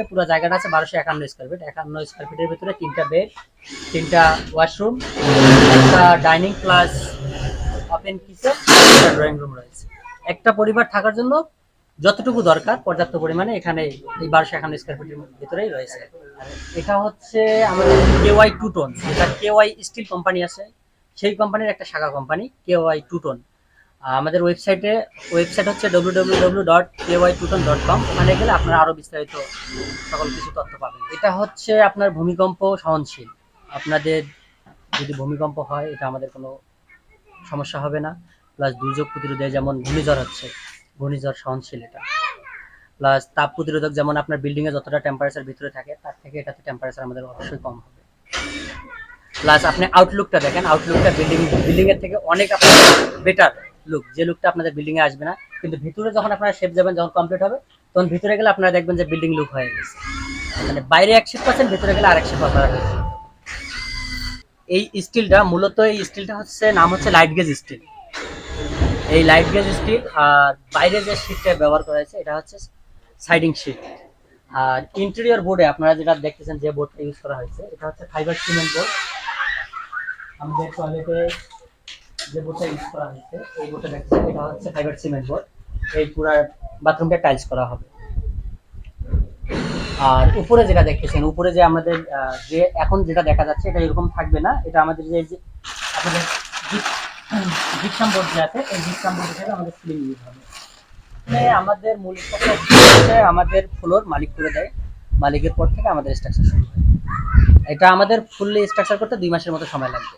হচ্ছে পুরো জায়গাটা আছে 1251 স্কয়ার ফিট। 51 স্কয়ার ফিটের ভিতরে 3টা বেড, 3টা ওয়াশরুম, একটা ডাইনিং প্লাস ওপেন কিচেন, একটা ড্রয়িং রুম রয়েছে। একটা পরিবার থাকার জন্য যতটুকু দরকার পর্যাপ্ত পরিমাণে এখানে এই 1251 স্কয়ার ফিটের ভিতরেই রয়েছে। এটা হচ্ছে আমাদের কেওয়াই টু টোন, যেটা কেওয়াই স্টিল কোম্পানি আছে, সেই কোম্পানির একটা শাখা কোম্পানি কেওয়াই টু টোন। আমাদের ওয়েবসাইট হচ্ছে www.ky2ton.com। ওখানে গেলে আপনারা আরো বিস্তারিত সকল কিছু তথ্য পাবেন। এটা হচ্ছে আপনার ভূমিকম্প সহনশীল। আপনাদের যদি ভূমিকম্প হয় এটা আমাদের কোনো সমস্যা হবে না। প্লাস দুর্যোগ প্রতিরোধে, যেমন ঘূর্ণিঝড় হচ্ছে, ঘূর্ণিঝড় সহনশীল এটা। প্লাস তাপ প্রতিরোধক, যেমন আপনার বিল্ডিং এ যতটা টেম্পারেচার ভিতরে থাকে তার থেকে এটাতে টেম্পারেচার আমাদের অবশ্যই কম হবে। প্লাস আপনি আউটলুকটা দেখেন, আউটলুকটা বিল্ডিং এর থেকে অনেক আপনার বেটার লুক, যে লুকটা আপনাদের বিল্ডিং এ আসবে না। কিন্তু ভিতরে যখন আপনারা শেপ যাবেন, যখন কমপ্লিট হবে, তখন ভিতরে গেলে আপনারা দেখবেন যে বিল্ডিং লুক হয়ে গেছে, মানে বাইরে এক শেপ পাচ্ছেন, ভিতরে গেলে আরেক শেপ আপনারা পেয়েছেন। এই স্টিলটা মূলত, এই স্টিলটা হচ্ছে নাম হচ্ছে লাইট গেজ স্টিল। এই লাইট গেজ স্টিল, আর বাইরে যে শীটটা ব্যবহার করা হয়েছে এটা হচ্ছে সাইডিং শীট। আর ইন্টেরিয়র বোর্ডে আপনারা যেটা দেখতেছেন, যে বোর্ডটা ইউজ করা হয়েছে এটা হচ্ছে ফাইবার সিমেন্ট বোর্ড। আমাদের টয়লেটে যে বোর্ডটা ইউজ করা হয়েছে, এই বোর্ডটা দেখছেন, এটা হচ্ছে ফাইবার সিমেন্ট বোর্ড। এই পুরো বাথরুমটা টাইলস করা হবে। আর উপরে যেটা দেখতেছেন, উপরে যে আমাদের যে এখন যেটা দেখা যাচ্ছে এটা এরকম থাকবে না। এটা আমাদের যে আপনাদের জিপসাম বোর্ড যে আছে, এই জিপসাম বোর্ড হিসেবে আমাদের সিলিং ইউজ হবে। আমাদের মূল স্ট্রাকচার হচ্ছে আমাদের ফ্লোর মালিক করে দেয়, মালিকের পর থেকে আমাদের স্ট্রাকচার শুরু হয়। এটা আমাদের ফুললি স্ট্রাকচার করতে 2 মাসের মতো সময় লাগবে।